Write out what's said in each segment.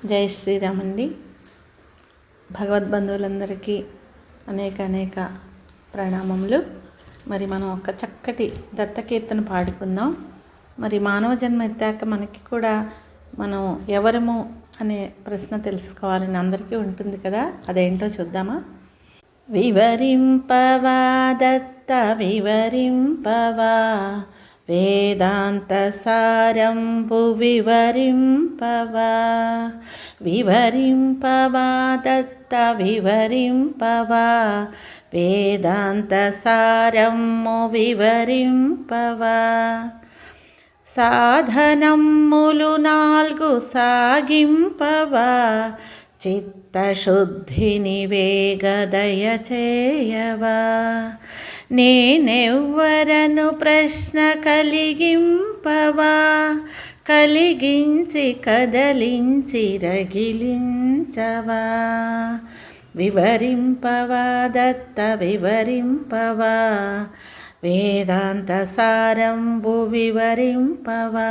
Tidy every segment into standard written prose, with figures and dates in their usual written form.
జై శ్రీరామ్ అండి. భగవద్బంధువులందరికీ అనేక ప్రణామములు. మరి మనం ఒక చక్కటి దత్తకీర్తన పాడుకుందాం. మరి మానవ జన్మ ఎత్తాక మనకి కూడా మనం ఎవరము అనే ప్రశ్న తెలుసుకోవాలని అందరికీ ఉంటుంది కదా, అదేంటో చూద్దామా? వివరింపవా దత్త వివరింపవా, వేదాంత సారంబు వివరింపవా. వివరింపవా దత్త వివరింపవా, వేదాంత సారము వివరింపవా. సాధనములు 4 సాగింపవా, చిత్తశుద్ధిని వేగదయ చేయవా. నేనెవ్వరను ప్రశ్న కలిగింపవా, కలిగించి కదలించి రగిలించవా. వివరింపవా దత్త వివరింపవా, వేదాంత సారంబు వివరింపవా.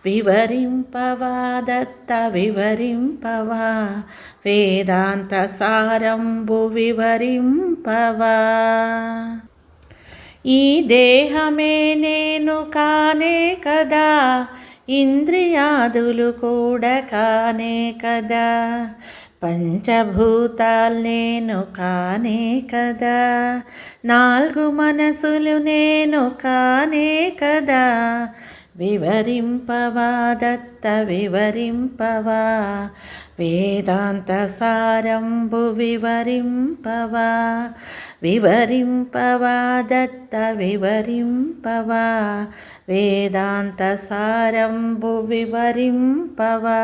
వివరింపవా దత్త వివరింపవా, వేదాంత సారంబు వివరింపవా. ఈ దేహమే నేను కానే కదా, ఇంద్రియాదులు కూడా కానే కదా, పంచభూతాలు నేను కానే కదా, 4 మనసులు నేను కానే కదా. వివరింపవా దత్త వివరింపవా, వేదాంత సారంబు వివరింపవా. వివరింపవా దత్త వివరింపవా, వేదాంత సారంబు వివరింపవా.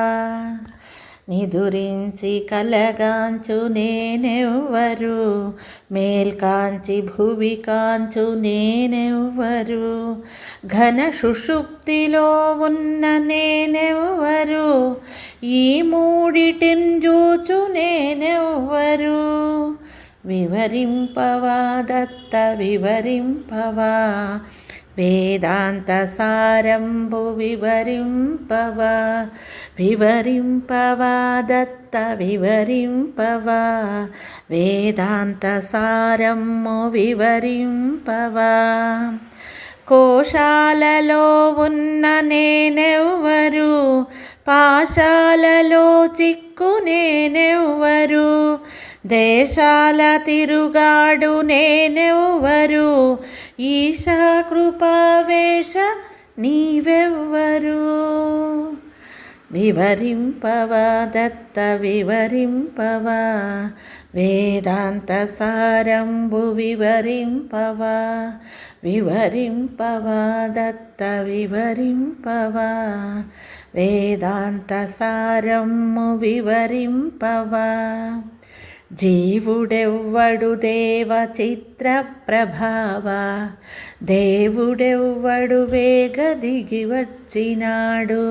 నిదురించి కలగాంచు నేనెవ్వరు, మేల్కాంచి భువి కాంచు నేనెవ్వరు, ఘన సుషుప్తిలో ఉన్న నేనెవ్వరు, ఈ మూడిటిని జూచు నేనెవ్వరు. వివరింపవా దత్త వివరింపవా, వేదాంత సారంబు వివరింపవా. వివరింపవా దత్త వివరింపవా, వేదాంత సారము వివరింపవా. కోశాలలో ఉన్న నేనెవ్వరు, పాశాలలో చిక్కు నేనెవ్వరు, దేశాల తిరుగాడు నేనెవ్వరు, ఈశా కృపావేశ నీవెవ్వరు. వివరింపవా దత్త వివరింపవా, వేదాంత సారంబు వివరింపవా. వివరింపవా దత్త వివరింపవా, వేదాంత సారము వివరింపవా. జీవుడెవ్వడు దేవ చిత్ర ప్రభావ, దేవుడెవ్వడు వేగ దిగి వచ్చినాడు,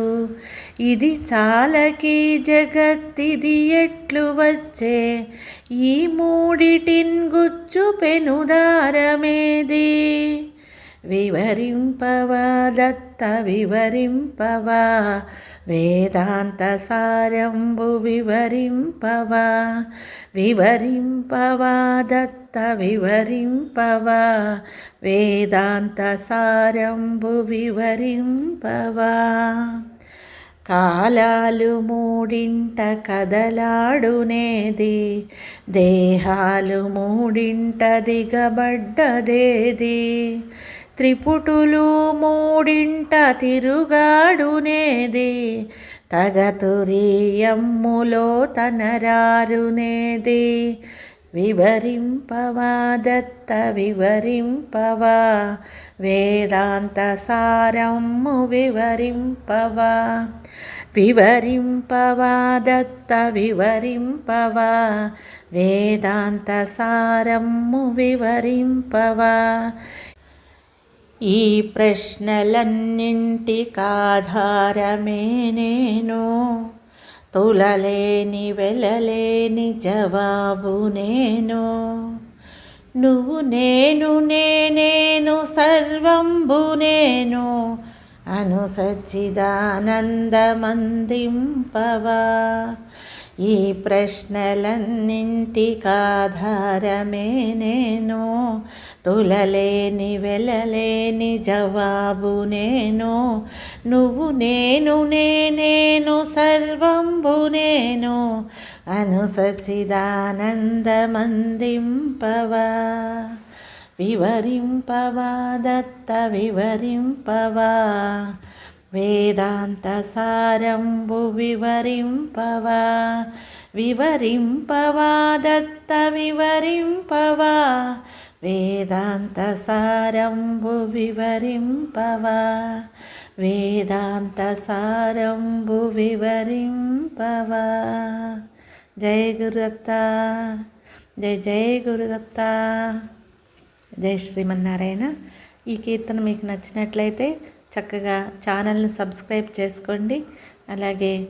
ఇది చాలకి జగత్తిది ఎట్లు వచ్చే, ఈ మూడిటిన్ గుచ్చు పెనుదారమేది. వివరింపవా దత్త వివరింపవా, వేదాంత సారంబు వివరింపవా. వివరింపవా దత్త వివరింపవా, వేదాంత సారంబు వివరింపవా. కాలాలు మూడింట కదలాడునేది, దేహాలు మూడింట దిగబడ్డదేది, త్రిపుటులు మూడింట తిరుగాడునేది, తగతురియమ్ములో తనరారునేది. వివరింపవా దత్త వివరింపవా, వేదాంత సారము వివరింపవా. వివరింపవా దత్త వివరింపవా, వేదాంత సారము వివరింపవా. ఈ ప్రశ్నలన్నింటికాధారమే నేను, తులలేని వెలలేని జవాబు నేను. నువ్వు నేను నేనేను సర్వంబు నేను, అను సచ్చిదానందమందింపవా. ఈ ప్రశ్నలన్నింటికాధారమే నేను, తులలేని వెలలేని జవాబు నేను. నువ్వు నేను నేనేను సర్వంబు నేను, అను సచ్చిదానందమందింపవా. వివరింపవా దత్త వివరింపవా, వేదాంత సారంబు వివరింపవా. వివరింపవా దత్త వివరింపవా, వేదాంత సారంబు వివరింపవా. వేదాంత సారంబు వివరింపవా. జై గురుదత్త, జై జై గురుదత్త, జై శ్రీమన్నారాయణ. ఈ కీర్తన మీకు నచ్చినట్లయితే చక్కగా ఛానల్ని సబ్స్క్రైబ్ చేసుకోండి. అలాగే